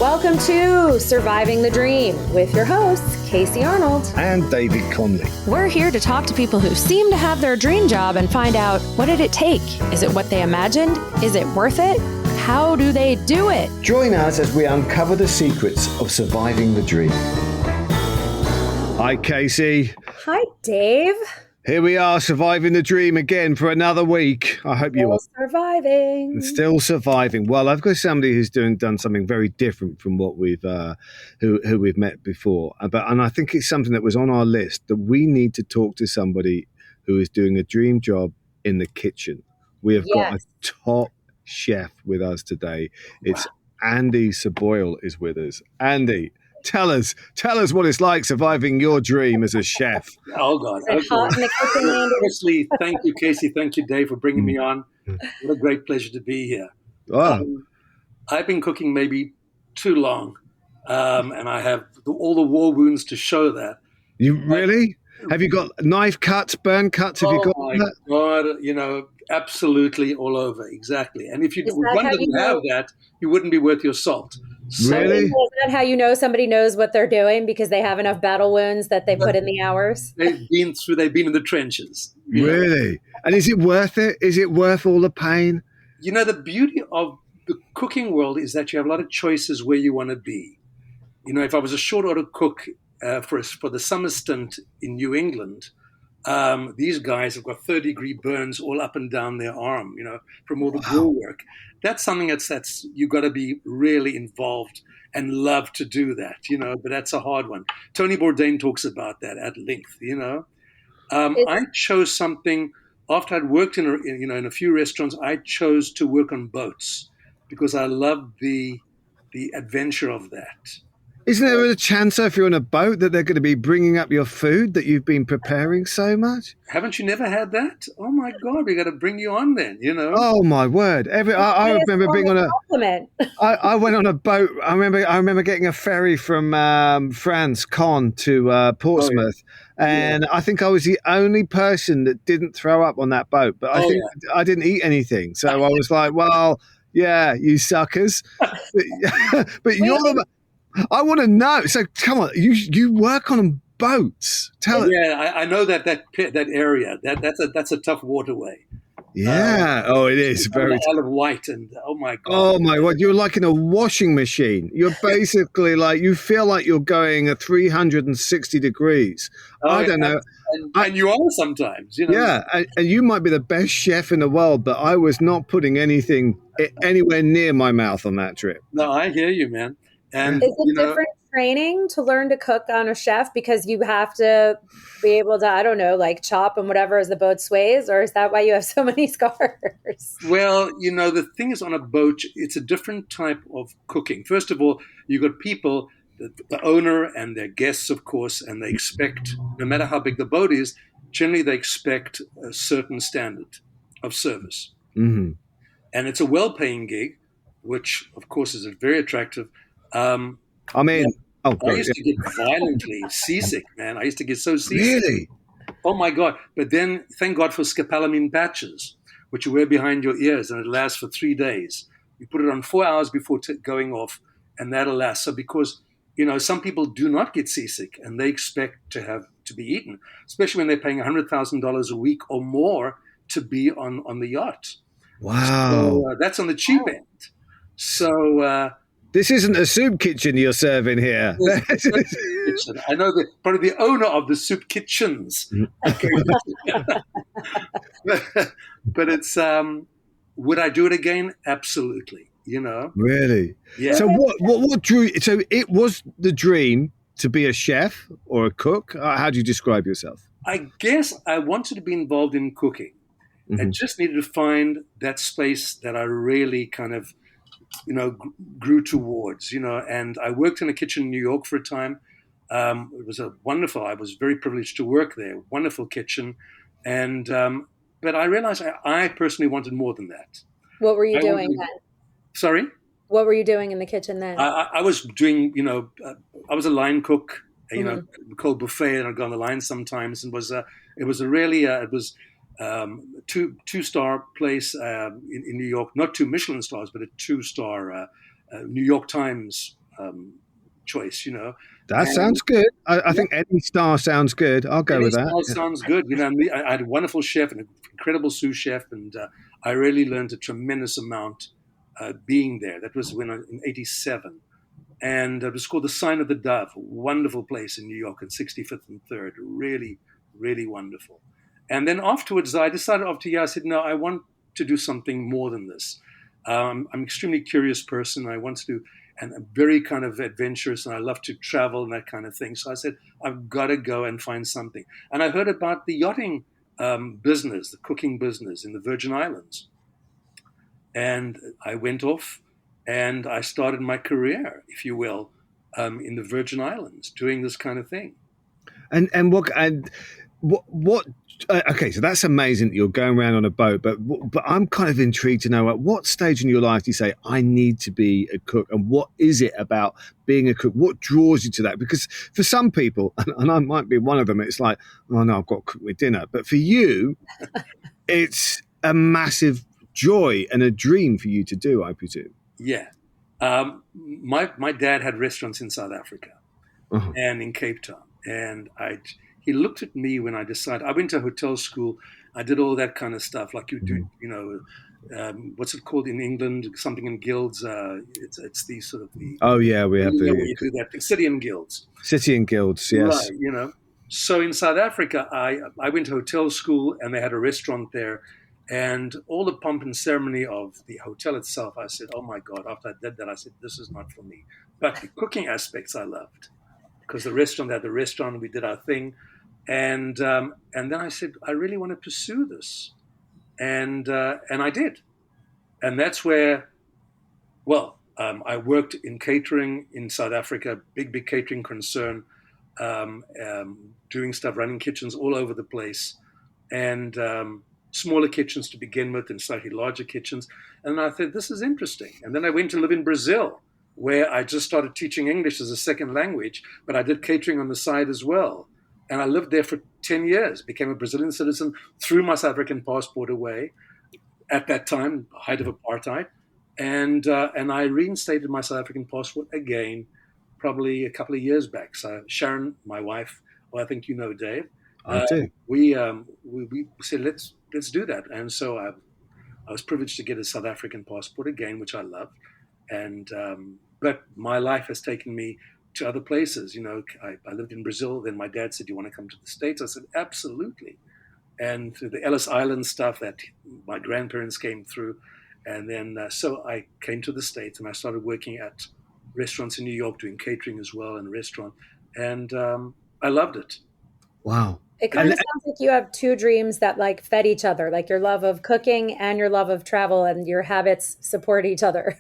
Welcome to Surviving the Dream with your hosts, Casey Arnold and David Conley. We're here to talk to people who seem to have their dream job and find out, what did it take? Is it what they imagined? Is it worth it? How do they do it? Join us as we uncover the secrets of surviving the dream. Hi, Casey. Hi, Dave. Here we are, surviving the dream again for another week. I hope you are still surviving. Well, I've got somebody who's done something very different from what we've who we've met before. And I think it's something that was on our list, that we need to talk to somebody who is doing a dream job in the kitchen. We have got a top chef with us today. It's Andy Soboil is with us. Andy, tell us what it's like surviving your dream as a chef. Oh, God. Okay. Firstly, thank you, Casey. Thank you, Dave, for bringing me on. What a great pleasure to be here. Wow. I've been cooking maybe too long, and I have all the war wounds to show that. You really? Have you got knife cuts, burn cuts? Have you got that? God, absolutely all over. Exactly. And if one didn't have that, you wouldn't be worth your salt. Really? Is that how you know somebody knows what they're doing, because they have enough battle wounds that they put in the hours? They've been in the trenches. Really? And is it worth it? Is it worth all the pain? The beauty of the cooking world is that you have a lot of choices where you want to be. If I was a short order cook for the summer stint in New England, these guys have got third-degree burns all up and down their arm, from all the grill work. That's something that's you got to be really involved and love to do that, but that's a hard one. Tony Bourdain talks about that at length, I chose something after I'd worked in a few restaurants. I chose to work on boats because I love the adventure of that. Isn't there a chance, if you're on a boat, that they're going to be bringing up your food that you've been preparing so much? Haven't you never had that? Oh my God, we got to bring you on then, Oh my word! I remember being on I went on a boat. I remember getting a ferry from France, Caen, to Portsmouth, and I think I was the only person that didn't throw up on that boat. But I think I didn't eat anything, so I was like, "Well, yeah, you suckers." But you're I want to know. So come on, you work on boats. Tell us. Yeah, I know that area. That's a tough waterway. Yeah. It is very. Isle of Wight, and oh my God. Oh my God, you're like in a washing machine. You're basically like, you feel like you're going at 360 degrees. I don't know. And you are sometimes, Yeah, and you might be the best chef in the world, but I was not putting anything anywhere near my mouth on that trip. No, I hear you, man. And is it different training to learn to cook on a chef, because you have to be able to, I don't know, like chop and whatever as the boat sways, or is that why you have so many scars? Well, the thing is, on a boat, it's a different type of cooking. First of all, you've got people, the owner and their guests, of course, and they expect, no matter how big the boat is, generally they expect a certain standard of service. Mm-hmm. And it's a well-paying gig, which, of course, is very attractive. I used to get violently seasick, man. I used to get so seasick. Really? Oh my God. But then thank God for scopolamine patches, which you wear behind your ears, and it lasts for 3 days. You put it on 4 hours before going off, and that'll last. So because, some people do not get seasick and they expect to be eaten, especially when they're paying $100,000 a week or more to be on the yacht. Wow. So that's on the cheap end. So, this isn't a soup kitchen you're serving here. I know probably the owner of the soup kitchens. But it's, would I do it again? Absolutely. Really? Yeah. So what drew? So it was the dream to be a chef or a cook. How do you describe yourself? I guess I wanted to be involved in cooking. Mm-hmm. I just needed to find that space that I really kind of, grew towards, and I worked in a kitchen in New York for a time. It was I was very privileged to work there, wonderful kitchen. And, but I realized I personally wanted more than that. What were you doing then? Sorry? What were you doing in the kitchen then? I was doing, I was a line cook, called buffet, and I'd go on the line sometimes, and it was two-star place in New York, not 2 Michelin stars, but a 2-star New York Times choice, That And sounds good. I think Eddie Star sounds good. I'll go any with that. style sounds good. I had a wonderful chef and an incredible sous chef, and I really learned a tremendous amount being there. That was in '87, and it was called the Sign of the Dove. A wonderful place in New York on 65th and 3rd. Really, really wonderful. And then afterwards, I decided after a year, I said, no, I want to do something more than this. I'm an extremely curious person. I want to do, and I'm very kind of adventurous, and I love to travel and that kind of thing. So I said, I've got to go and find something. And I heard about the yachting business, the cooking business in the Virgin Islands. And I went off and I started my career, if you will, in the Virgin Islands doing this kind of thing. What okay, so that's amazing that you're going around on a boat, but I'm kind of intrigued to know at what stage in your life do you say I need to be a cook, and what is it about being a cook, what draws you to that? Because for some people, and I might be one of them, it's like, oh no, I've got to cook my dinner, but for you it's a massive joy and a dream for you to do, I presume. Yeah. My dad had restaurants in South Africa and in Cape Town, and he looked at me when I decided. I went to hotel school. I did all that kind of stuff, like you do. What's it called in England? Something in guilds. It's the sort of the. Oh yeah, we have where you do that. City and guilds. City and guilds, yes. Right. So in South Africa, I went to hotel school, and they had a restaurant there. And all the pomp and ceremony of the hotel itself, I said, oh my God, after I did that, I said, this is not for me. But the cooking aspects I loved, because the restaurant had the restaurant, we did our thing. And then I said, I really want to pursue this. And I did. And that's where, I worked in catering in South Africa, big catering concern, doing stuff, running kitchens all over the place. And smaller kitchens to begin with and slightly larger kitchens. And I thought, this is interesting. And then I went to live in Brazil, where I just started teaching English as a second language, but I did catering on the side as well. And I lived there for 10 years, became a Brazilian citizen, threw my South African passport away at that time, height of apartheid. And I reinstated my South African passport again, probably a couple of years back. So Sharon, my wife, well, I think you know Dave, I do. We said, let's do that. And so I was privileged to get a South African passport again, which I love. And but my life has taken me to other places. I lived in Brazil. Then my dad said, "Do you want to come to the States?" I said, "Absolutely." And through the Ellis Island stuff that my grandparents came through, and then so I came to the States and I started working at restaurants in New York, doing catering as well in a restaurant, and I loved it. Wow. It kind of sounds like you have two dreams that like fed each other, like your love of cooking and your love of travel, and your habits support each other.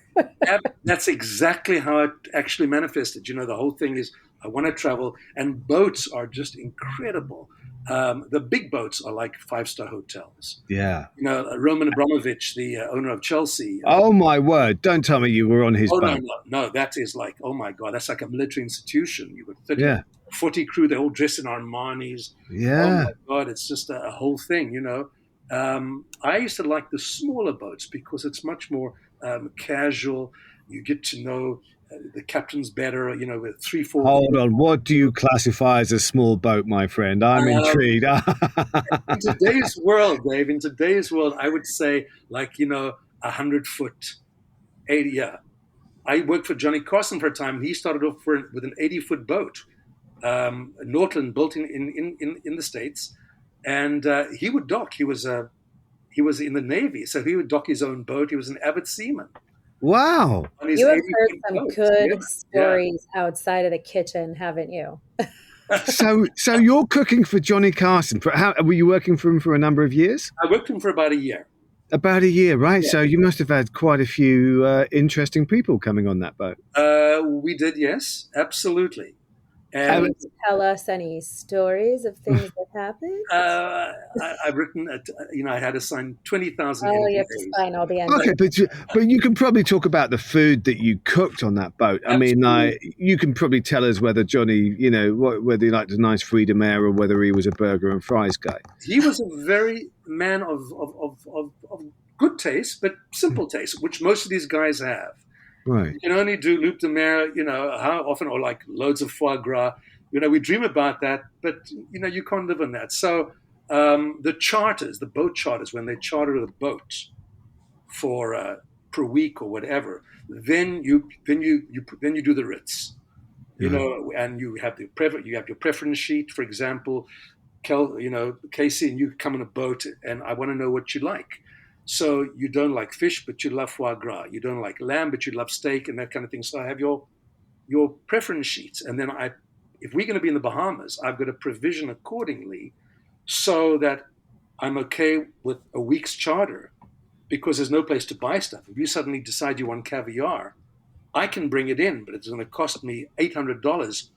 That's exactly how it actually manifested. The whole thing is I want to travel, and boats are just incredible. The big boats are like 5-star hotels. Yeah. Roman Abramovich, the owner of Chelsea. Oh my word! Don't tell me you were on his boat. No. That is like, oh my God, that's like a military institution. You got 30, 40 crew. They're all dressed in Armanis. Yeah. Oh my God, it's just a whole thing. I used to like the smaller boats because it's much more casual. You get to know the captains better, with 3-4. Hold on. What do you classify as a small boat, my friend? I'm intrigued. In today's world, Dave, I would say like, 100-foot, 80. Yeah. I worked for Johnny Carson for a time. And he started off with an 80-foot boat, Northland, built in the States. And he would dock. He was in the Navy, so he would dock his own boat. He was an avid seaman. Wow. You have heard some good stories outside of the kitchen, haven't you? So you're cooking for Johnny Carson. How were you working for him for a number of years? I worked for him for about a year. About a year, right? Yeah. So you must have had quite a few interesting people coming on that boat. We did, yes, absolutely. Can you tell us any stories of things that happened? I've written, I had to sign 20,000. Oh, you have to sign all the NDAs. Okay, but you can probably talk about the food that you cooked on that boat. Absolutely. I mean, you can probably tell us whether Johnny, whether he liked a nice Freedom Air or whether he was a burger and fries guy. He was a very man of good taste, but simple taste, which most of these guys have. Right. You can only do loup de mer, how often, or like loads of foie gras. We dream about that, but you can't live on that. So the boat charters, when they charter the boat for per week or whatever, then you do the Ritz, and you have your preference sheet. For example, Casey and you come on a boat, and I want to know what you like. So you don't like fish, but you love foie gras. You don't like lamb, but you love steak and that kind of thing. So I have your preference sheets, and then if we're going to be in the Bahamas, I've got a provision accordingly, so that I'm okay with a week's charter, because there's no place to buy stuff. If you suddenly decide you want caviar, I can bring it in, but it's going to cost me $800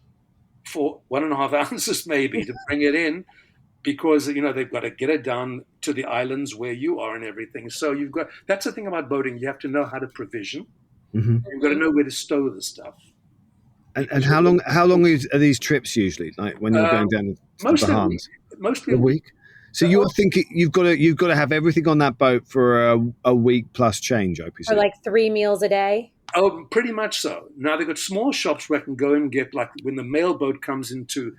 for 1.5 ounces maybe to bring it in, because they've got to get it down to the islands where you are and everything. So that's the thing about boating. You have to know how to provision. Mm-hmm. You've got to know where to stow the stuff. And how long are these trips usually? Like when you're going down to the Bahamas? Mostly a week. So you're thinking you've got to have everything on that boat for a week plus change, I presume. Or like 3 meals a day. Oh, pretty much so. Now they've got small shops where I can go and get, like when the mail boat comes into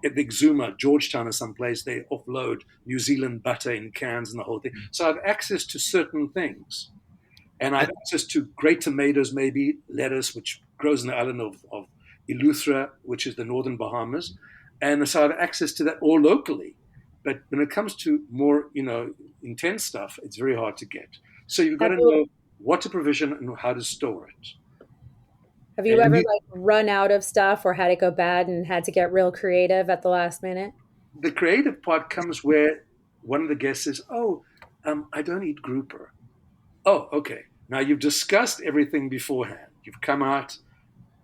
Exuma, Georgetown or someplace, they offload New Zealand butter in cans and the whole thing. So I have access to certain things. And I have access to great tomatoes, maybe lettuce, which grows in the island of Eleuthera, which is the northern Bahamas. And so I have access to that all locally. But when it comes to more, intense stuff, it's very hard to get. So you've got to know what to provision and how to store it. Have you ever run out of stuff or had it go bad and had to get real creative at the last minute? The creative part comes where one of the guests says, I don't eat grouper. Oh, okay. Now you've discussed everything beforehand. You've come out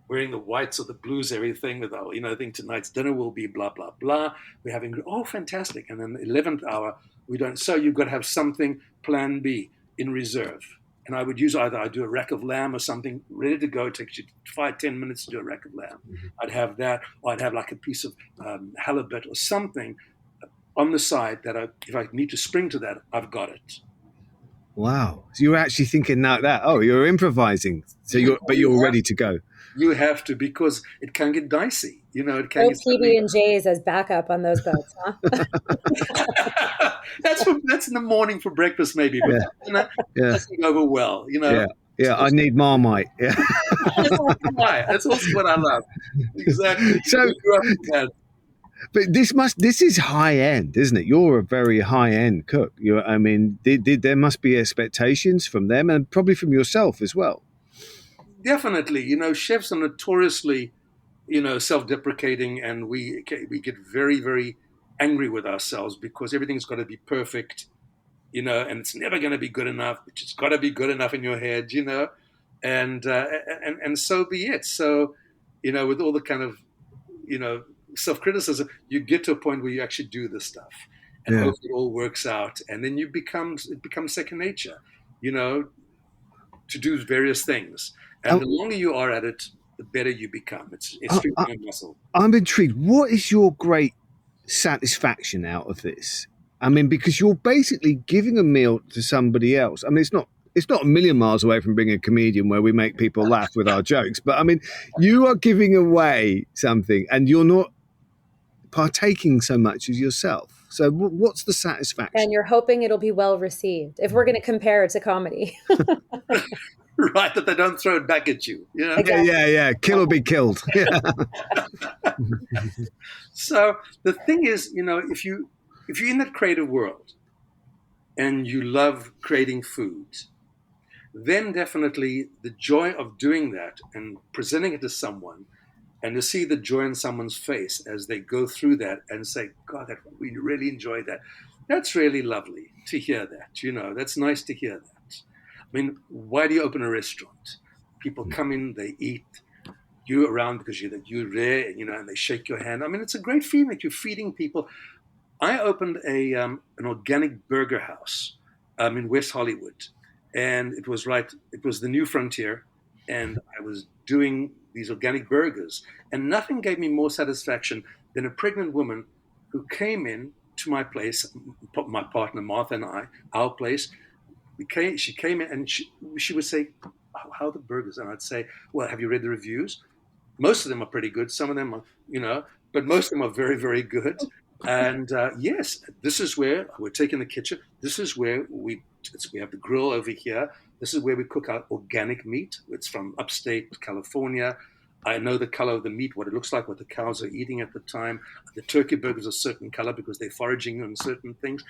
wearing the whites or the blues, everything with, I think tonight's dinner will be blah, blah, blah. We're having, fantastic. And then the 11th hour, we don't. So you've got to have something, plan B, in reserve. And I would use I do a rack of lamb or something ready to go. It takes you 5-10 minutes to do a rack of lamb. Mm-hmm. I'd have that, or I'd have like a piece of halibut or something on the side that if I need to spring to that, I've got it. Wow. So you're actually thinking that, you're improvising. So you're ready to go. You have to, because it can get dicey. It can no get PB&Js as backup on those boats, huh? That's in the morning for breakfast, maybe. But doesn't go over well, Yeah, I need Marmite. Yeah. That's also what I love. Exactly. So, but this is high end, isn't it? You're a very high end cook. There must be expectations from them and probably from yourself as well. Definitely. Chefs are notoriously, self-deprecating, and we get very, very angry with ourselves because everything's got to be perfect, and it's never going to be good enough. It's got to be good enough in your head, and so be it. So, with all the kind of, self-criticism, you get to a point where you actually do this stuff, and hope it all works out, and then it becomes second nature, to do various things. And the longer you are at it, the better you become. It's strengthening muscle. I'm intrigued. What is your great satisfaction out of this? Because you're basically giving a meal to somebody else. It's not a million miles away from being a comedian where we make people laugh with our jokes. But you are giving away something, and you're not partaking so much as yourself. So what's the satisfaction? And you're hoping it'll be well received. If we're going to compare it to comedy. Right, that they don't throw it back at you. Exactly. Yeah. Kill or be killed. Yeah. So the thing is, if you're in that creative world and you love creating food, then definitely the joy of doing that and presenting it to someone, and to see the joy in someone's face as they go through that and say, God, we really enjoyed that. That's really lovely to hear that. That's nice to hear that. Why do you open a restaurant? People come in, they eat, you're around because you're there, and they shake your hand. it's a great feeling that you're feeding people. I opened an organic burger house in West Hollywood, and it was the new frontier, and I was doing these organic burgers, and nothing gave me more satisfaction than a pregnant woman who came in to my place, my partner Martha and our place. She came in and she would say, how are the burgers? And I'd say, well, have you read the reviews? Most of them are pretty good. Some of them are, but most of them are very, very good. And yes, this is where we're taking the kitchen. This is where we have the grill over here. This is where we cook our organic meat. It's from upstate California. I know the color of the meat, what it looks like, what the cows are eating at the time. The turkey burgers are a certain color because they're foraging on certain things.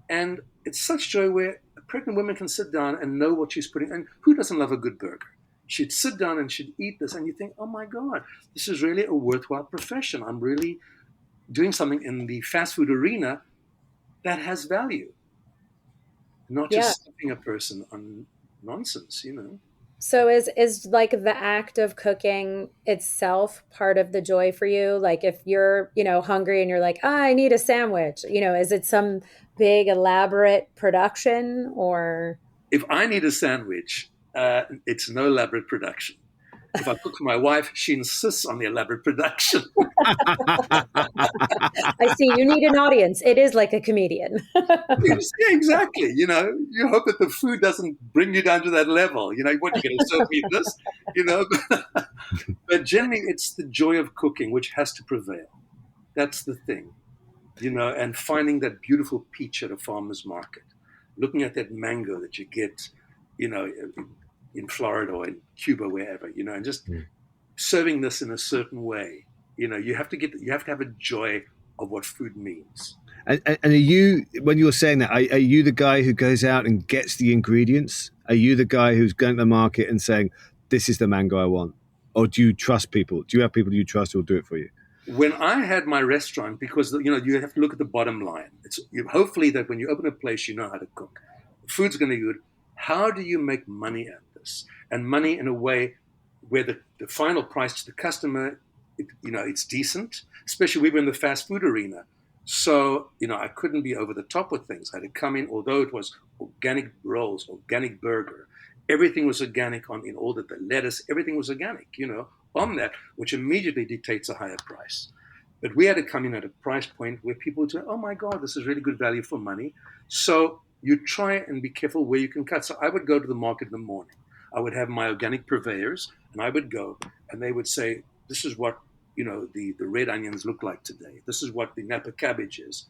And it's such joy where a pregnant woman can sit down and know what she's putting. And who doesn't love a good burger? She'd sit down and she'd eat this, and you think, oh my God, this is really a worthwhile profession. I'm really doing something in the fast food arena that has value, not just stuffing a person on nonsense, So is like the act of cooking itself part of the joy for you? Like if you're, hungry and you're like, I need a sandwich, is it some big elaborate production or? If I need a sandwich, it's no elaborate production. If I cook for my wife, she insists on the elaborate production. I see. You need an audience. It is like a comedian. Yeah, exactly. You hope that the food doesn't bring you down to that level. What, you're going to serve me this? But generally, it's the joy of cooking which has to prevail. That's the thing. And finding that beautiful peach at a farmer's market, looking at that mango that you get, in Florida or in Cuba, wherever, and just serving this in a certain way. You have to have a joy of what food means. And are you, when you're saying that, are you the guy who goes out and gets the ingredients? Are you the guy who's going to the market and saying, this is the mango I want? Or do you trust people? Do you have people you trust who will do it for you? When I had my restaurant, because, you have to look at the bottom line. It's hopefully that when you open a place, you know how to cook. Food's going to be good. How do you make money at this? And money in a way where the final price to the customer, it's decent, especially we were in the fast food arena. So, I couldn't be over the top with things. I had to come in, although it was organic rolls, organic burger, everything was organic in all that the lettuce, everything was organic, on that, which immediately dictates a higher price. But we had to come in at a price point where people would say, oh my God, this is really good value for money. So you try and be careful where you can cut. So I would go to the market in the morning. I would have my organic purveyors, and I would go, and they would say, this is what, the red onions look like today. This is what the Napa cabbage is.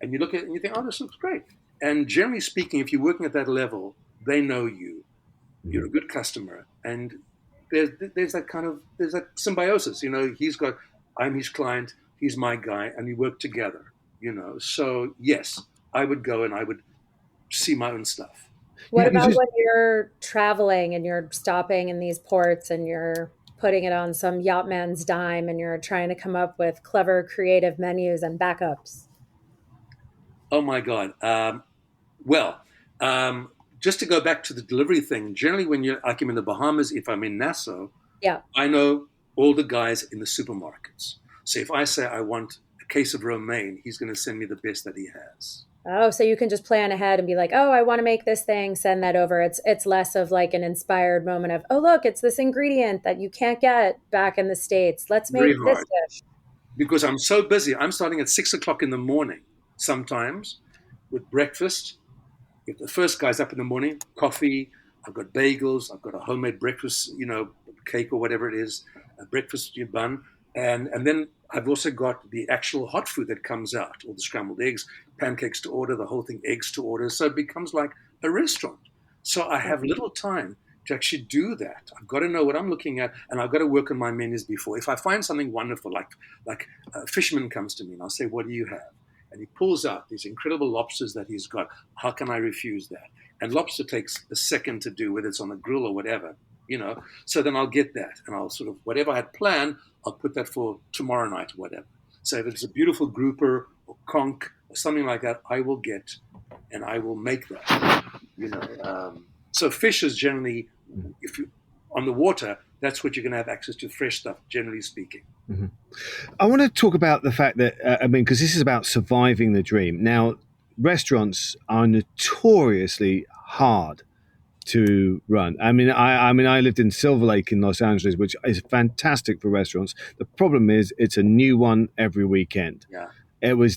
And you look at it and you think, oh, this looks great. And generally speaking, if you're working at that level, they know you. You're a good customer. And there's that symbiosis. I'm his client, he's my guy, and we work together. So yes, I would go and I would see my own stuff. What about when you're traveling and you're stopping in these ports and you're putting it on some yacht man's dime and you're trying to come up with clever, creative menus and backups? Oh my God. Just to go back to the delivery thing, generally when I'm in the Bahamas, if I'm in Nassau, I know all the guys in the supermarkets. So if I say I want a case of romaine, he's going to send me the best that he has. Oh, so you can just plan ahead and be like, oh, I want to make this thing, send that over. It's less of like an inspired moment of, oh, look, it's this ingredient that you can't get back in the States. Let's make this dish. Because I'm so busy. I'm starting at 6:00 in the morning sometimes with breakfast. If the first guy's up in the morning, coffee, I've got bagels, I've got a homemade breakfast, cake or whatever it is, a breakfast bun. And then I've also got the actual hot food that comes out, all the scrambled eggs, pancakes to order, the whole thing, eggs to order. So it becomes like a restaurant. So I have little time to actually do that. I've got to know what I'm looking at, and I've got to work on my menus before. If I find something wonderful, like a fisherman comes to me and I'll say, what do you have? And he pulls out these incredible lobsters that he's got. How can I refuse that? And lobster takes a second to do, whether it's on a grill or whatever, So then I'll get that, and I'll sort of, whatever I had planned, I'll put that for tomorrow night or whatever. So if it's a beautiful grouper or conch or something like that, I will get, and I will make that, So fish is generally, if you on the water, that's what you're going to have access to, fresh stuff, generally speaking. Mm-hmm. I want to talk about the fact that, because this is about surviving the dream. Now, restaurants are notoriously hard to run. I lived in Silver Lake in Los Angeles, which is fantastic for restaurants. The problem is it's a new one every weekend. Yeah.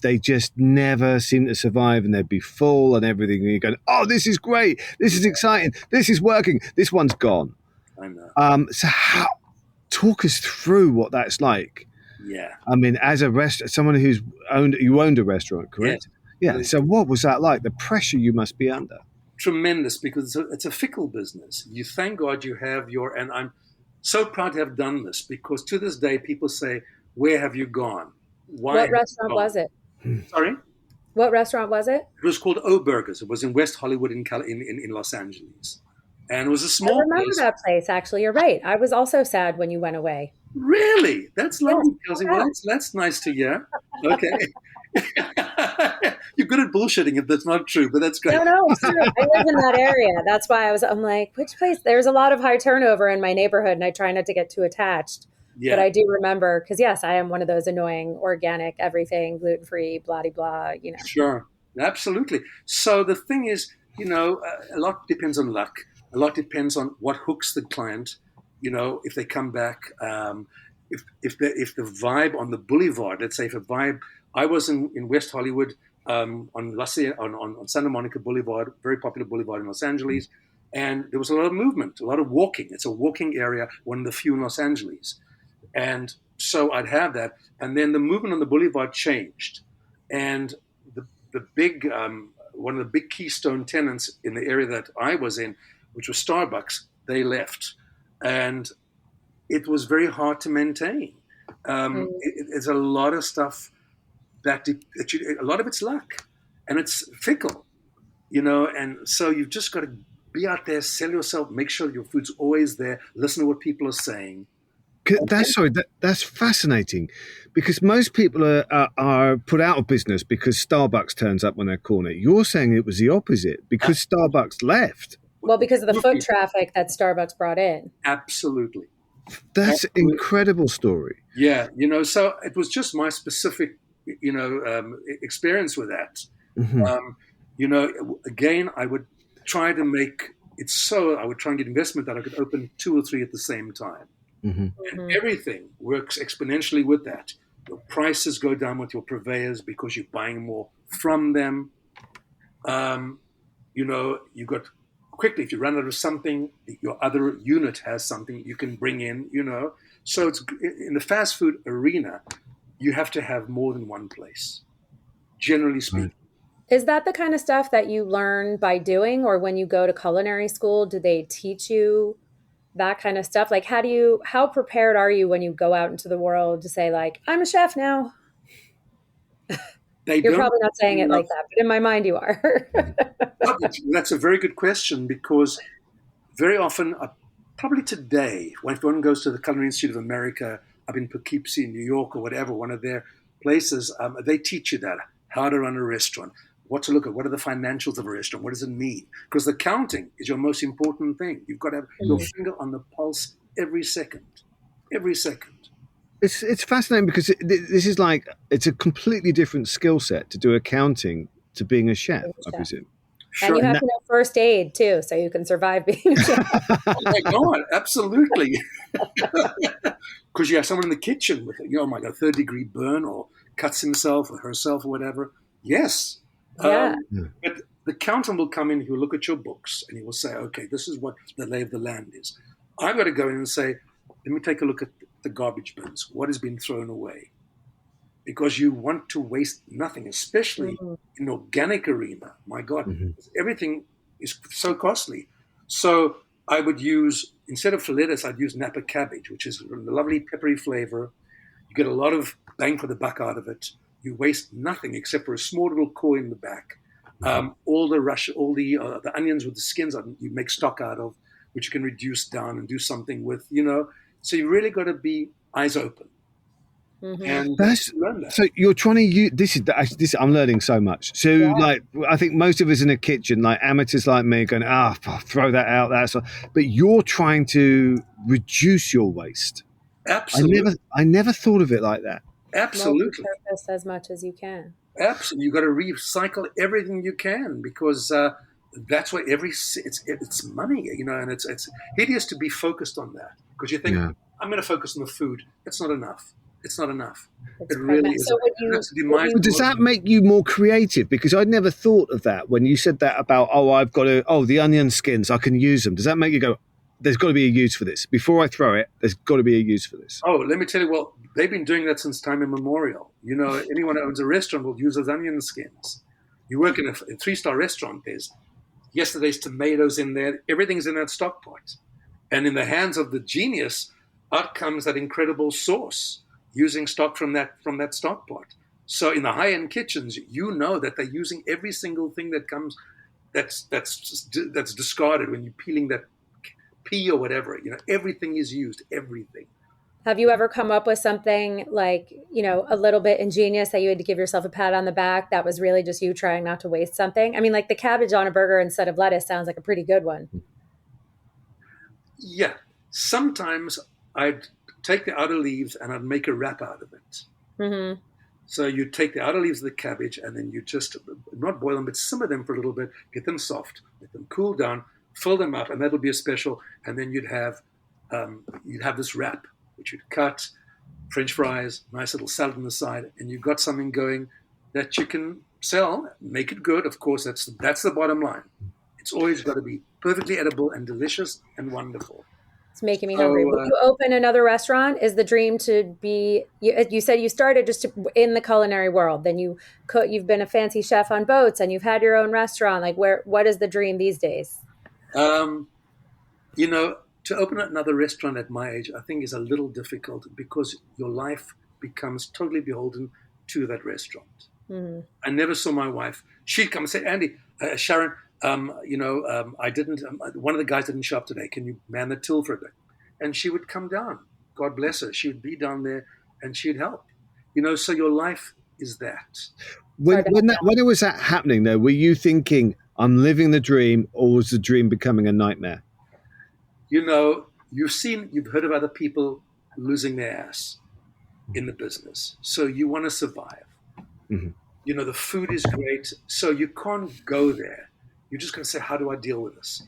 They just never seem to survive, and they'd be full and everything. And you're going, oh, this is great. This is exciting. This is working. This one's gone. I know. Talk us through what that's like. Yeah. I mean, as someone you owned a restaurant, correct? Yeah. So what was that like? The pressure you must be under. Tremendous, because it's a fickle business. You thank God you have and I'm so proud to have done this, because to this day people say, "Where have you gone? Why?" What restaurant was it? Sorry? What restaurant was it? It was called O Burgers. It was in West Hollywood in Los Angeles. And it was a small I remember place. that place, actually. You're right. I was also sad when you went away. Really? That's lovely, Yes. Kelsey. Well, that's nice to hear. Okay. You're good at bullshitting if that's not true, but that's great. No, it's true. I live in that area. That's why I'm like, which place? There's a lot of high turnover in my neighborhood, and I try not to get too attached. Yeah. But I do remember, because yes, I am one of those annoying organic, everything, gluten-free, blah, blah, blah, Sure. Absolutely. So the thing is, a lot depends on luck. A lot depends on what hooks the client, if they come back, if the vibe on the boulevard, let's say if a vibe, I was in West Hollywood, on Santa Monica Boulevard, very popular boulevard in Los Angeles, and there was a lot of movement, a lot of walking. It's a walking area, one of the few in Los Angeles. And so I'd have that. And then the movement on the boulevard changed. And the big, one of the big keystone tenants in the area that I was in, which was Starbucks, they left. And it was very hard to maintain. It's a lot of stuff a lot of it's luck. And it's fickle, and so you've just got to be out there, sell yourself, make sure your food's always there, listen to what people are saying. That's fascinating, because most people are put out of business because Starbucks turns up when they're corner. You're saying it was the opposite, because Starbucks left. Well, because of the foot traffic that Starbucks brought in. Absolutely. That's an incredible story. Yeah, so it was just my specific, experience with that. Mm-hmm. Again, I would try to make it so I would try and get investment that I could open 2 or 3 at the same time. Mm-hmm. And everything works exponentially with that. Your prices go down with your purveyors because you're buying more from them. You got quickly, if you run out of something, your other unit has something you can bring in, So it's in the fast food arena, you have to have more than one place, generally speaking. Is that the kind of stuff that you learn by doing, or when you go to culinary school, do they teach you that kind of stuff? Like, how prepared are you when you go out into the world to say, like, I'm a chef now? You're probably not saying it like that, but in my mind you are. That's a very good question, because very often, probably today, when one goes to the Culinary Institute of America up in Poughkeepsie in New York or whatever, one of their places, they teach you that, how to run a restaurant, what to look at, what are the financials of a restaurant, what does it mean? Because the counting is your most important thing. You've got to have your finger on the pulse every second. Every second. It's fascinating, because this is like, it's a completely different skill set to do accounting to being a chef, I presume. Sure. And you have to know first aid too, so you can survive being a chef. Oh my God, absolutely. Because you have someone in the kitchen with it, oh my God, 3rd-degree burn, or cuts himself or herself or whatever. Yes. Yeah. But the accountant will come in, he'll look at your books, and he will say, okay, this is what the lay of the land is. I've got to go in and say, let me take a look at the garbage bins. What has been thrown away? Because you want to waste nothing, especially in the organic arena. My God, everything is so costly. So I would use, instead of lettuce, I'd use Napa cabbage, which is a lovely peppery flavor. You get a lot of bang for the buck out of it. You waste nothing except for a small little core in the back. All the onions with the skins, you make stock out of, which you can reduce down and do something with, So you really got to be eyes open. And so you're trying to use this. I'm learning so much. So like, I think most of us in a kitchen, like amateurs like me, going, throw that out. But you're trying to reduce your waste. Absolutely. I never thought of it like that. Absolutely. Multi-purpose as much as you can. Absolutely. You got to recycle everything you can, because that's why it's money, and it's hideous to be focused on that, because you think I'm going to focus on the food. It's not enough. It's not enough. It really is. So does that make you more creative? Because I'd never thought of that when you said that about, the onion skins, I can use them. Does that make you go, there's got to be a use for this. Before I throw it, there's got to be a use for this. Oh, let me tell you, well, they've been doing that since time immemorial. Anyone who owns a restaurant will use those onion skins. You work in a 3-star restaurant, there's yesterday's tomatoes in there, everything's in that stock pot. And in the hands of the genius, out comes that incredible sauce using stock from that stock pot. So in the high-end kitchens, that they're using every single thing that comes that's discarded when you're peeling that pea or whatever. Everything is used, everything. Have you ever come up with something like, a little bit ingenious that you had to give yourself a pat on the back that was really just you trying not to waste something? I mean, like the cabbage on a burger instead of lettuce sounds like a pretty good one. Yeah. Sometimes I'd take the outer leaves and I'd make a wrap out of it. Mm-hmm. So you take the outer leaves of the cabbage and then you just not boil them, but simmer them for a little bit, get them soft, let them cool down, fill them up, and that'll be a special. And then you'd have this wrap, which you'd cut, French fries, nice little salad on the side, and you've got something going that you can sell, make it good. Of course, that's the bottom line. It's always got to be perfectly edible and delicious and wonderful. It's making me hungry. Will you open another restaurant? Is the dream to be? You said you started just in the culinary world. Then you've been a fancy chef on boats, and you've had your own restaurant. Like, what is the dream these days? To open another restaurant at my age, I think is a little difficult because your life becomes totally beholden to that restaurant. Mm-hmm. I never saw my wife. She'd come and say, Andy, Sharon, I didn't, one of the guys didn't show up today. Can you man the till for a bit? And she would come down. God bless her. She would be down there and she'd help. So your life is that. When it was that happening, though, were you thinking, I'm living the dream, or was the dream becoming a nightmare? You've heard of other people losing their ass in the business. So you want to survive. Mm-hmm. The food is great. So you can't go there. You're just going to say, how do I deal with this?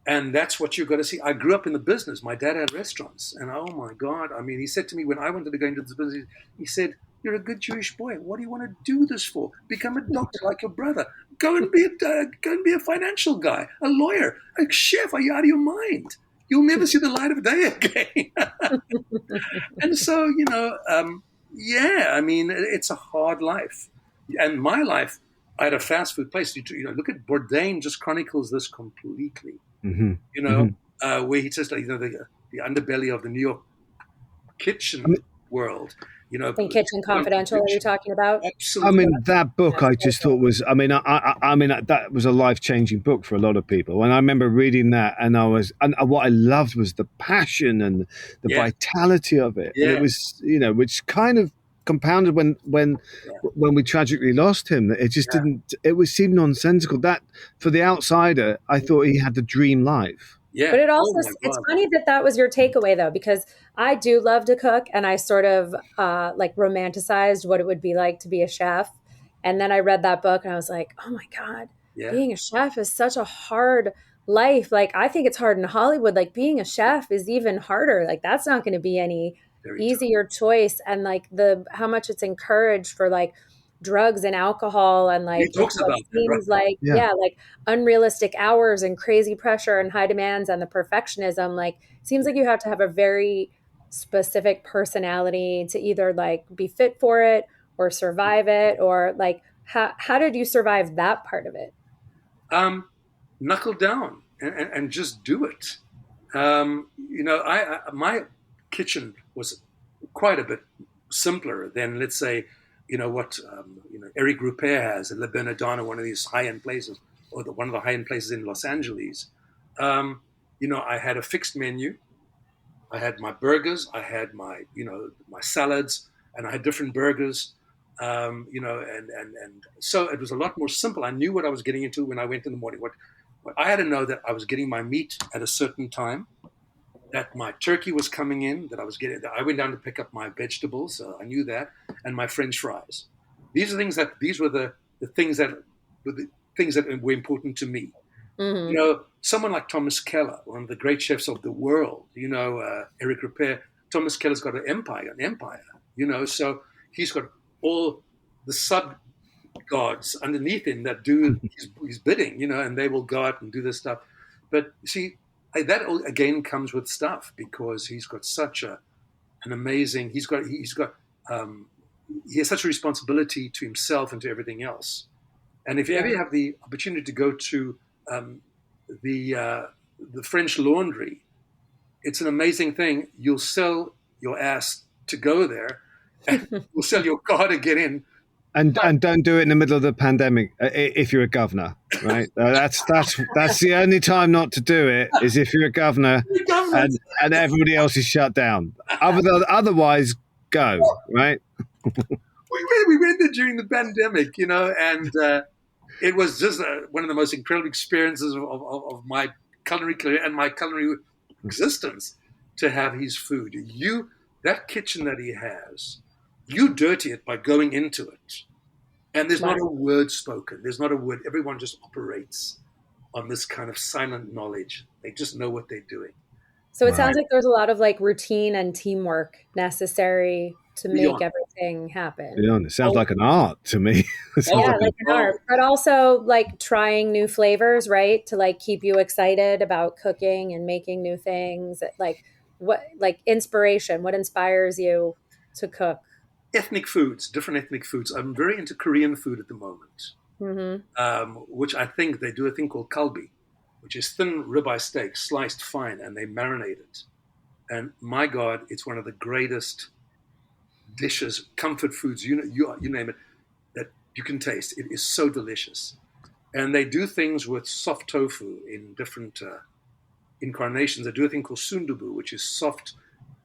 And that's what you've got to see. I grew up in the business. My dad had restaurants. And oh my God, I mean, he said to me when I wanted to go into this business, he said, you're a good Jewish boy. What do you want to do this for? Become a doctor like your brother. Go and be a financial guy, a lawyer, a chef. Are you out of your mind? You'll never see the light of day again. And so, I mean, it's a hard life. And my life, I had a fast food place. Look at Bourdain just chronicles this completely. Mm-hmm. Where he says, the underbelly of the New York kitchen world. In Kitchen Confidential, are you talking about? Absolutely. I mean, that book I just thought was, I mean, that was a life-changing book for a lot of people. And I remember reading that and what I loved was the passion and the vitality of it. Yeah. And it was, which kind of compounded when we tragically lost him. It just seemed nonsensical. That for the outsider, I thought he had the dream life. Yeah. But it's funny that was your takeaway, though, because I do love to cook and I sort of romanticized what it would be like to be a chef. And then I read that book and I was like, oh, my God, being a chef is such a hard life. Like, I think it's hard in Hollywood. Like, being a chef is even harder. Like, that's not going to be any easier choice. And like how much it's encouraged for like drugs and alcohol and like he talks about seems like like unrealistic hours and crazy pressure and high demands and the perfectionism. Like seems like you have to have a very specific personality to either like be fit for it or survive it, or like how did you survive that part of it? Knuckle down and just do it. My kitchen was quite a bit simpler than, let's say, what Eric Rupert has at Le Bernardino, one of these high-end places, or one of the high-end places in Los Angeles. I had a fixed menu. I had my burgers. I had my salads, and I had different burgers. And so it was a lot more simple. I knew what I was getting into when I went in the morning. What I had to know that I was getting my meat at a certain time, that my turkey was coming in, that I went down to pick up my vegetables, so I knew that, and my French fries. These were the things that were important to me. Mm-hmm. Someone like Thomas Keller, one of the great chefs of the world, Eric Ripert, Thomas Keller's got an empire, so he's got all the sub gods underneath him that do his bidding, and they will go out and do this stuff. But see, that again comes with stuff, because he's got such an amazing. He has such a responsibility to himself and to everything else. And if you ever have the opportunity to go to the French Laundry, it's an amazing thing. You'll sell your ass to go there, and you'll sell your car to get in. And don't do it in the middle of the pandemic if you're a governor, right? That's the only time not to do it, is if you're a governor and everybody else is shut down. Otherwise, go, right? We went there during the pandemic, and it was just one of the most incredible experiences of my culinary career and my culinary existence, to have his food. That kitchen that he has, you dirty it by going into it. And there's not a word spoken. There's not a word. Everyone just operates on this kind of silent knowledge. They just know what they're doing. So it sounds like there's a lot of like routine and teamwork necessary to make everything happen. Yeah, it sounds like an art to me. Like an art, but also like trying new flavors, right? To like keep you excited about cooking and making new things. Like inspiration, what inspires you to cook? Different ethnic foods. I'm very into Korean food at the moment, which I think they do a thing called kalbi, which is thin ribeye steak sliced fine, and they marinate it. And my God, it's one of the greatest dishes, comfort foods, you name it, that you can taste. It is so delicious. And they do things with soft tofu in different incarnations. They do a thing called sundubu, which is soft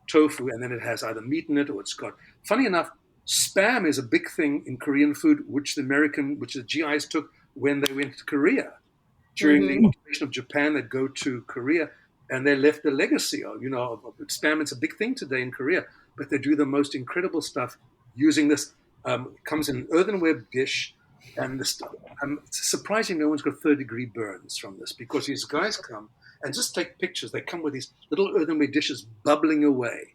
tofu, and then it has either meat in it, or it's got, funny enough, spam is a big thing in Korean food, which the GIs took when they went to Korea. During the occupation of Japan, they'd go to Korea, and they left a legacy of spam. It's a big thing today in Korea, but they do the most incredible stuff using this. Comes in an earthenware dish, and this stuff. Surprising, no one's got third-degree burns from this, because these guys come and just take pictures. They come with these little earthenware dishes bubbling away,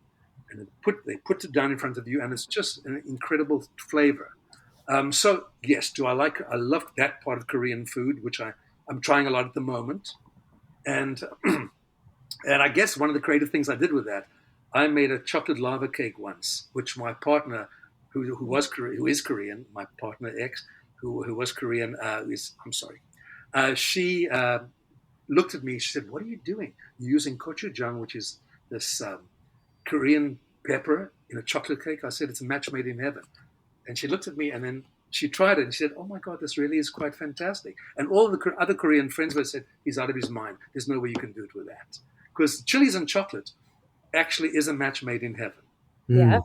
and they put it down in front of you, and it's just an incredible flavor. So yes, I love that part of Korean food, which I'm trying a lot at the moment, and and I guess one of the creative things I did with that, I made a chocolate lava cake once, which my partner, who is Korean, my partner X, who was Korean, she looked at me. She said, "What are you doing? You're using gochujang, which is this Korean pepper, in a chocolate cake." I said, "It's a match made in heaven." And she looked at me, and then she tried it, and she said, "Oh my God, this really is quite fantastic." And all the other Korean friends were said, "He's out of his mind. There's no way you can do it with that." Because chilies and chocolate actually is a match made in heaven. Yeah.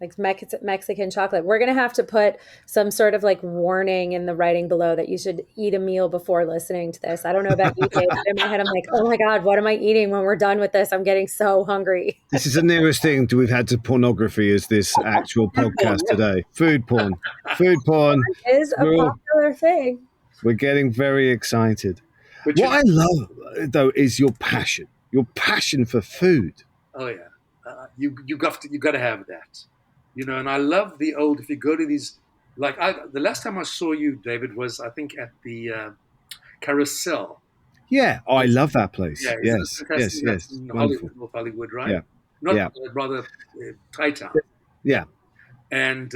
Like Mexican chocolate. We're going to have to put some sort of like warning in the writing below that you should eat a meal before listening to this. I don't know about you, Dave, but in my head, I'm like, oh my God, what am I eating when we're done with this? I'm getting so hungry. This is the nearest thing we've had to pornography is this actual podcast today. Food porn. Food porn is a popular thing. We're getting very excited. What I love, though, is your passion for food. Oh, yeah. You got to have that. And I love if you go to these, the last time I saw you, David, was I think at the Carousel. Yeah, I love that place. Yeah, yes. North Hollywood, right? Yeah. Rather Thai Town. Yeah. And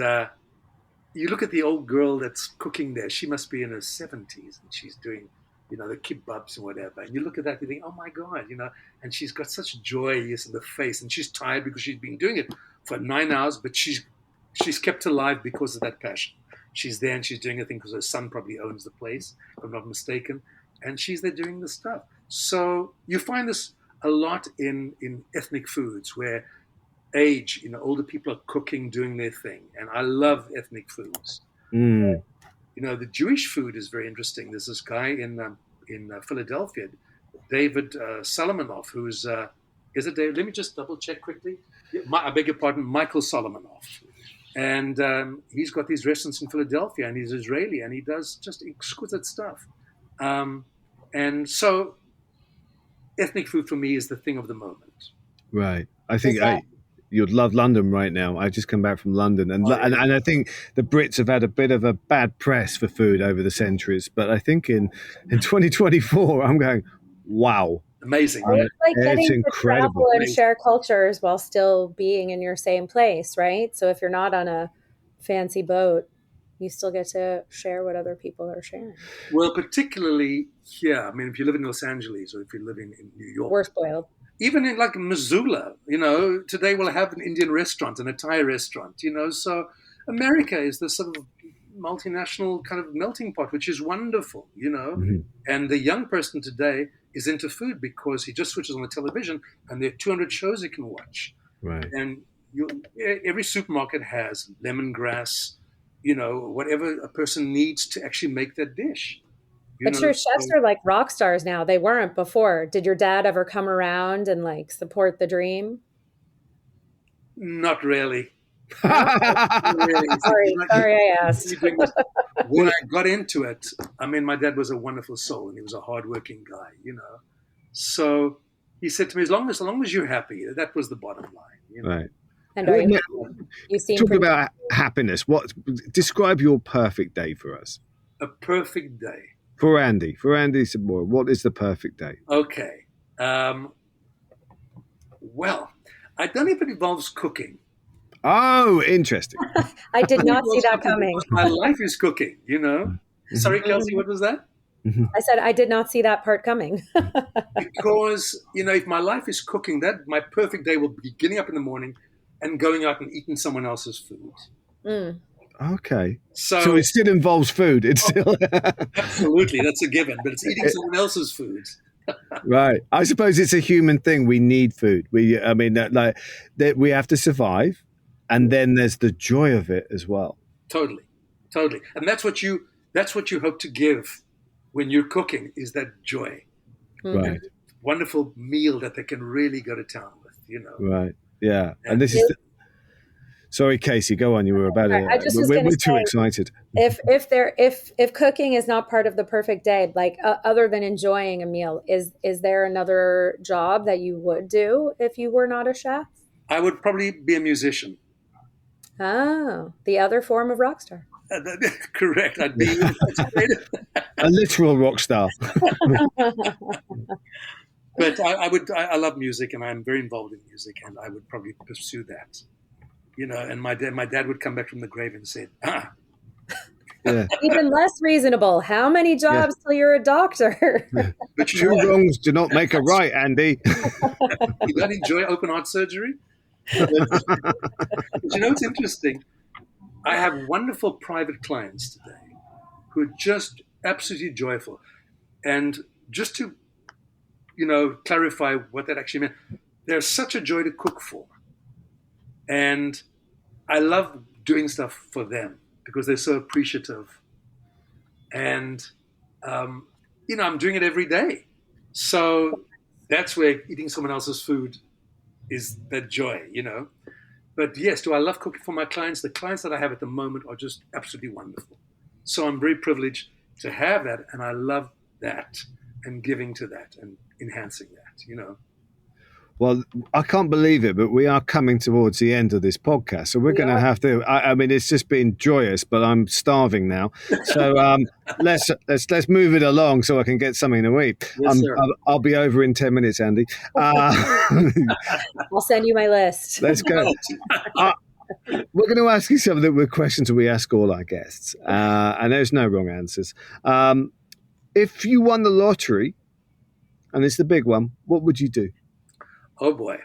you look at the old girl that's cooking there. She must be in her 70s, and she's doing, the kibbabs and whatever. And you look at that, you think, oh my God, and she's got such joy in the face, and she's tired because she's been doing it for 9 hours, but she's kept alive because of that passion. She's there and she's doing a thing because her son probably owns the place, if I'm not mistaken, and she's there doing the stuff. So you find this a lot in ethnic foods where older people are cooking, doing their thing, and I love ethnic foods. The Jewish food is very interesting. There's this guy in Philadelphia, David Solomonoff, who's is it David? Let me just double check quickly. I beg your pardon, Michael Solomonoff. And he's got these restaurants in Philadelphia, and he's Israeli, and he does just exquisite stuff. And so ethnic food for me is the thing of the moment. Right. I think you'd love London right now. I just come back from London, and I think the Brits have had a bit of a bad press for food over the centuries. But I think in 2024, I'm going, wow. Amazing. It's like It's getting to travel incredible. and share cultures while still being in your same place, right? So if you're not on a fancy boat, you still get to share what other people are sharing. Well, particularly here. I mean, if you live in Los Angeles or if you live in New York, We're spoiled. even in like Missoula, today we'll have an Indian restaurant and a Thai restaurant, so America is this sort of multinational kind of melting pot, which is wonderful, Mm-hmm. and the young person today is into food because he just switches on the television and there are 200 shows he can watch. Right. And every supermarket has lemongrass, whatever a person needs to actually make that dish. But your chefs are like rock stars now. They weren't before. Did your dad ever come around and like support the dream? Not really. Not really. Sorry, I asked. When I got into it, I mean, my dad was a wonderful soul and he was a hardworking guy, So he said to me, as long as you're happy, that was the bottom line. Right. And are you seem talk about happiness. Describe your perfect day for us? A perfect day. For Andy Soboil, what is the perfect day? Okay. Well, I don't know if it involves cooking. Oh, interesting. I did not see that coming. My life is cooking, Mm-hmm. Sorry, Kelsey, what was that? Mm-hmm. I said I did not see that part coming. Because, if my life is cooking, that my perfect day will be getting up in the morning and going out and eating someone else's food. Mm. Okay. So it still involves food. It's still absolutely, that's a given, but it's eating someone else's food. Right. I suppose it's a human thing. We need food. We have to survive, and then there's the joy of it as well. Totally, and that's what you hope to give when you're cooking, is that joy. Right. Wonderful meal that they can really go to town with. Right. Yeah. And this is. Sorry, Casey, go on. You were about to. We're too excited. If cooking is not part of the perfect day, like other than enjoying a meal, is there another job that you would do if you were not a chef? I would probably be a musician. Oh, the other form of rock star. Correct. I'd be a literal rock star. But I love music, and I'm very involved in music, and I would probably pursue that. And my dad would come back from the grave and say, Yeah. Even less reasonable. How many jobs till you're a doctor? But two wrongs do not make a right, Andy. You don't enjoy open heart surgery? But it's interesting. I have wonderful private clients today who are just absolutely joyful. And just to, clarify what that actually meant, they're such a joy to cook for. And I love doing stuff for them because they're so appreciative. And, I'm doing it every day. So that's where eating someone else's food is that joy, But yes, do I love cooking for my clients? The clients that I have at the moment are just absolutely wonderful. So I'm very privileged to have that. And I love that and giving to that and enhancing that, Well, I can't believe it, but we are coming towards the end of this podcast, so we're going to have to. I mean, it's just been joyous, but I'm starving now. So let's move it along so I can get something to eat. Yes, I'll be over in 10 minutes, Andy. I'll send you my list. Let's go. We're going to ask you some of the questions that we ask all our guests, and there's no wrong answers. If you won the lottery, and it's the big one, what would you do? Oh boy,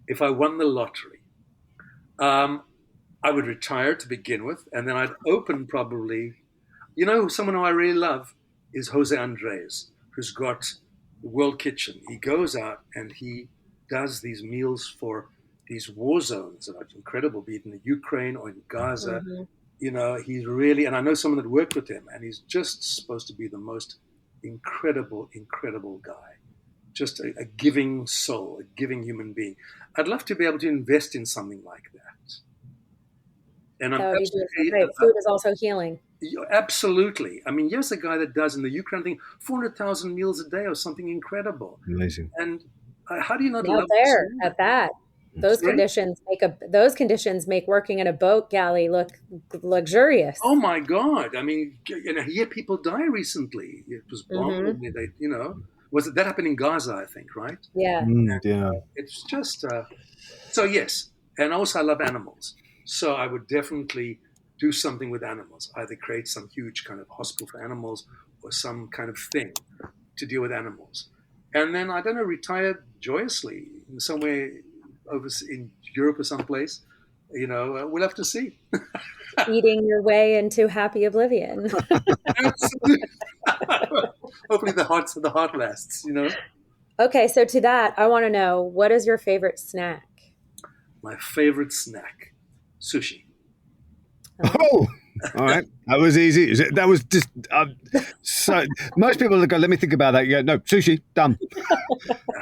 if I won the lottery, I would retire to begin with, and then I'd open probably, someone who I really love is Jose Andres, who's got the World Kitchen. He goes out and he does these meals for these war zones that are incredible, be it in the Ukraine or in Gaza. Mm-hmm. He's really, and I know someone that worked with him, and he's just supposed to be the most incredible, incredible guy. Just a giving soul, a giving human being. I'd love to be able to invest in something like that. And that would be great. Food is also healing. Absolutely. I mean, here's a guy that does in the Ukraine thing 400,000 meals a day or something incredible. Amazing. And how do you not love there at that? Those conditions make working in a boat galley look luxurious. Oh my God! I mean, here people die recently. It was bombed. Mm-hmm. Was it that happened in Gaza? I think, right? Yeah. Yeah. It's just so yes, and also I love animals, so I would definitely do something with animals, either create some huge kind of hospital for animals or some kind of thing to deal with animals, and then I don't know, retire joyously in somewhere over in Europe or someplace. We'll have to see. Eating your way into happy oblivion. Absolutely. Hopefully the heart lasts. Okay, so to that, I want to know, what is your favorite snack? My favorite snack, sushi. Oh, all right. That was easy. That was just so. Most people go, let me think about that. You go, no, sushi, done.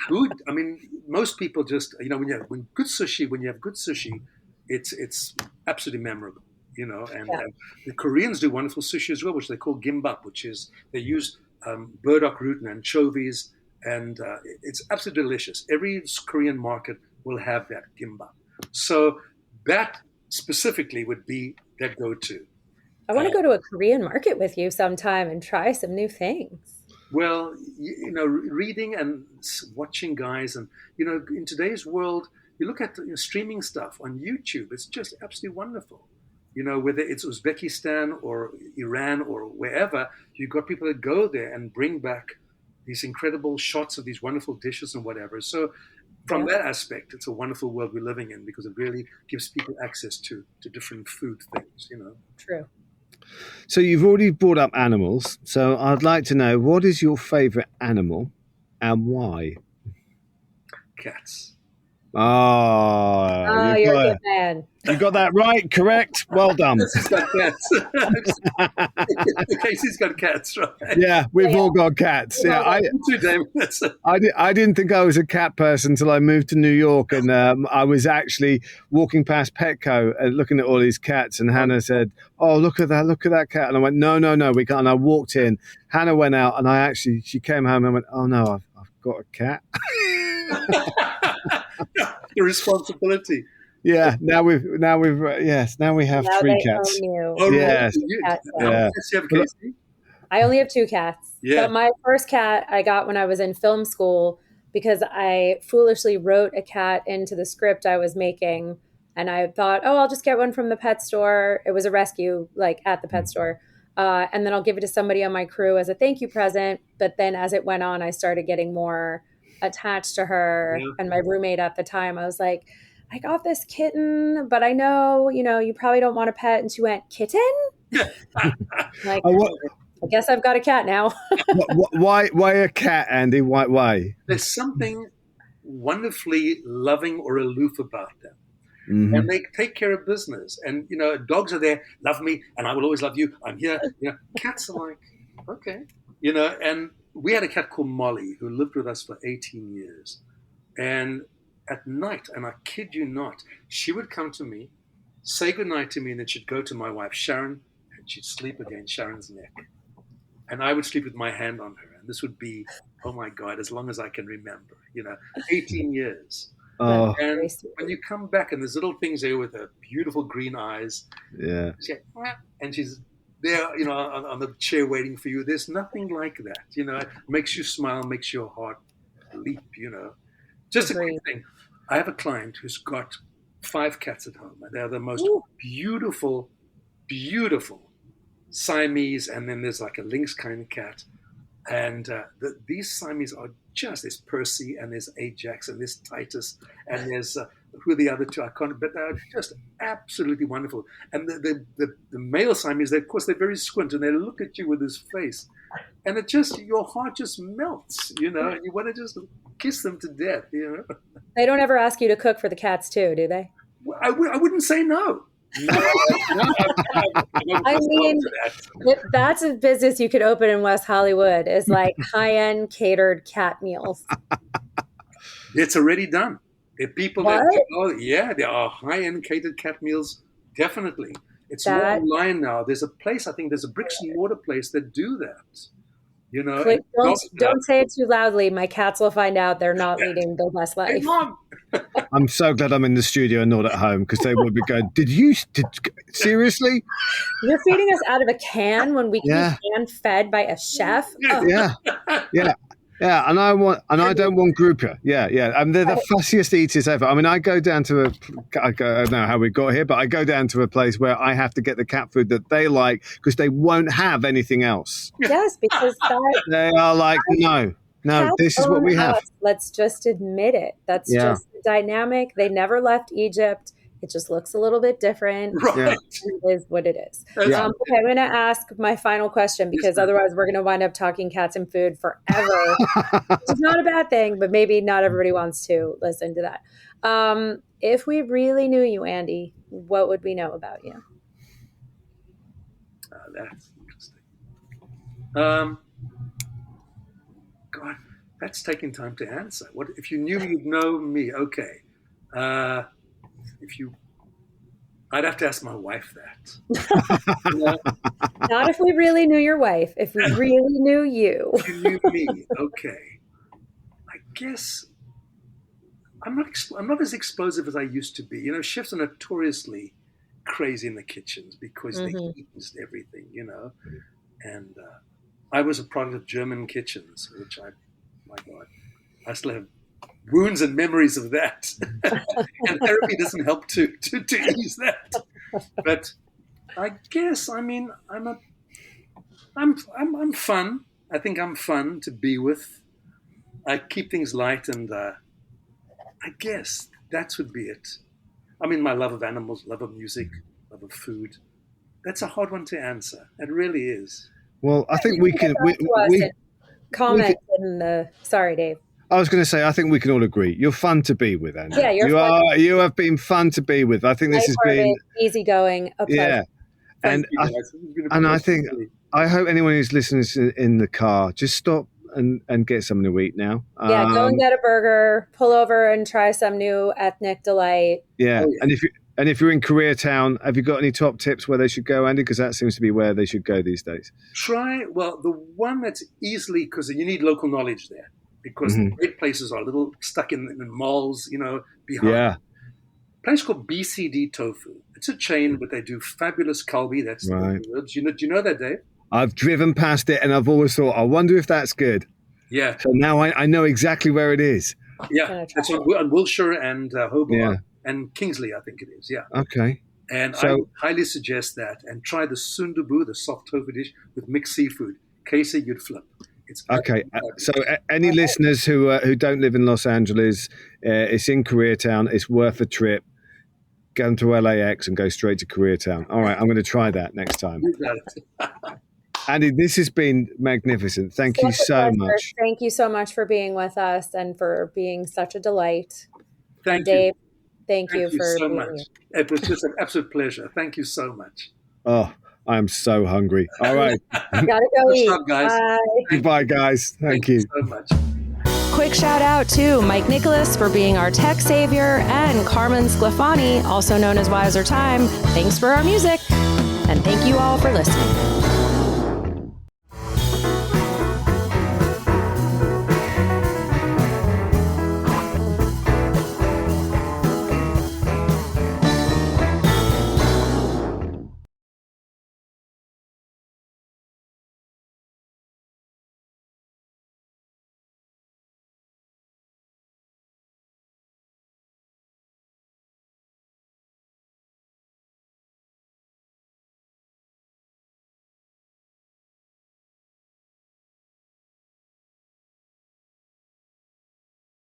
Food. I mean, most people just when you have good sushi, it's absolutely memorable. Yeah. And the Koreans do wonderful sushi as well, which they call gimbap, which is they use burdock root and anchovies, and it's absolutely delicious. Every Korean market will have that gimbap. So that specifically would be their go-to. I want to go to a Korean market with you sometime and try some new things. Well, reading and watching guys, and in today's world, you look at streaming stuff on YouTube. It's just absolutely wonderful. Whether it's Uzbekistan or Iran or wherever, you've got people that go there and bring back these incredible shots of these wonderful dishes and whatever. So, from that aspect, it's a wonderful world we're living in because it really gives people access to different food things. True. So you've already brought up animals. So I'd like to know, what is your favorite animal and why? Cats. Oh, you're a good man. You got that right, correct. Well done. Casey's got cats. Casey's got cats, right? Yeah, we've all got cats. Yeah, I didn't think I was a cat person until I moved to New York, and I was actually walking past Petco and looking at all these cats, and Hannah said, "Oh, look at that cat," and I went, "No, we can't." And I walked in. Hannah went out, and she came home and I went, "Oh no, I've got a cat." The responsibility. Yeah, now we have Now 3 they cats. own you. Oh, yes. Yeah. I only have 2 cats. Yeah. But my first cat I got when I was in film school because I foolishly wrote a cat into the script I was making. And I thought, oh, I'll just get one from the pet store. It was a rescue, like at the pet store. And then I'll give it to somebody on my crew as a thank you present. But then as it went on, I started getting more attached to her. Yeah. And my roommate at the time, I was like, I got this kitten, but I know, you probably don't want a pet. And she went, kitten? Like, I guess I've got a cat now. Why a cat, Andy? Why? There's something wonderfully loving or aloof about them. Mm-hmm. And they take care of business. And, dogs are there, love me, and I will always love you. I'm here. Cats are like, okay. And we had a cat called Molly who lived with us for 18 years. And at night, and I kid you not, she would come to me, say goodnight to me, and then she'd go to my wife, Sharon, and she'd sleep against Sharon's neck. And I would sleep with my hand on her. And this would be, oh my God, as long as I can remember, 18 years. Oh. And when you come back and there's little things there with her beautiful green eyes. Yeah. And she's there, on the chair waiting for you. There's nothing like that, it makes you smile, makes your heart leap, Just a quick thing. I have a client who's got 5 cats at home. They're the most beautiful, beautiful Siamese, and then there's like a lynx kind of cat. And these Siamese are there's Percy, and there's Ajax, and there's Titus, and there's who are the other 2? I can't, but they're just absolutely wonderful. And the male Siamese, of course, they're very squint, and they look at you with this face, and your heart just melts, and you want to just kiss them to death, They don't ever ask you to cook for the cats too, do they? I wouldn't say no. I mean, that's a business you could open in West Hollywood, is like high-end catered cat meals. It's already done. There are people there are high-end catered cat meals, definitely. It's more online now. There's a place, I think there's a bricks and mortar place that do that. Don't say it too loudly. My cats will find out they're not leading their best life. Hey, Mom. I'm so glad I'm in the studio and not at home, because they would be going, seriously? You're feeding us out of a can when we can be hand fed by a chef? Yeah. Yeah, and I don't want grouper. Yeah, yeah. And they're the fussiest eaters ever. I mean, I don't know how we got here, but I go down to a place where I have to get the cat food that they like because they won't have anything else. Yes, because they are like, no, this is what we have. Let's just admit it. That's just the dynamic. They never left Egypt. It just looks a little bit different. Right. It is what it is. Okay, I'm going to ask my final question because otherwise we're going to wind up talking cats and food forever. Which is not a bad thing, but maybe not everybody wants to listen to that. If we really knew you, Andy, what would we know about you? That's interesting. God, that's taking time to answer. What if you knew you'd know me? Okay. I'd have to ask my wife that. Not if we really knew your wife. If we really knew you. If you knew me, okay. I guess I'm not as explosive as I used to be. You know, chefs are notoriously crazy in the kitchens because they eat everything. You know, and I was a product of German kitchens, which my God, I still have wounds and memories of that. And therapy doesn't help to ease that. But I guess, I mean, I'm fun. I think I'm fun to be with. I keep things light, and I guess that would be it. I mean, my love of animals, love of music, love of food. That's a hard one to answer. It really is. Well, I think we can. Comment in the. Sorry, Dave. I was going to say, I think we can all agree. You're fun to be with, Andy. Yeah, you have been fun to be with. I think this has been easygoing. Yeah, and I think I hope anyone who's listening in the car just stop and get something to eat now. Yeah, go and get a burger. Pull over and try some new ethnic delight. Yeah, and if you're in Koreatown, have you got any top tips where they should go, Andy? Because that seems to be where they should go these days. The one that's easily, because you need local knowledge there. Because the great places are a little stuck in malls, you know, behind. Yeah. A place called BCD Tofu. It's a chain, but they do fabulous kalbi. That's right. Do you know that, Dave? I've driven past it, and I've always thought, I wonder if that's good. Yeah. So now I know exactly where it is. Yeah. It's on Wilshire and Hobart and Kingsley, I think it is. Yeah. Okay. And I highly suggest that. And try the sundubu, the soft tofu dish with mixed seafood. Casey, you'd flip. Okay, so any listeners who don't live in Los Angeles, it's in Koreatown. It's worth a trip. Go to LAX and go straight to Koreatown. All right, I'm going to try that next time. You got it. Andy, this has been magnificent. Thank you so much. Thank you so much for being with us and for being such a delight. Thank you, Dave. Thank you for so much. It was just an absolute pleasure. Thank you so much. Oh, I'm so hungry. All right. Gotta go eat. Up, guys. Bye. Goodbye, guys. Thank you so much. Quick shout out to Mike Nicholas for being our tech savior and Carmen Sclafani, also known as Wiser Time. Thanks for our music. And thank you all for listening.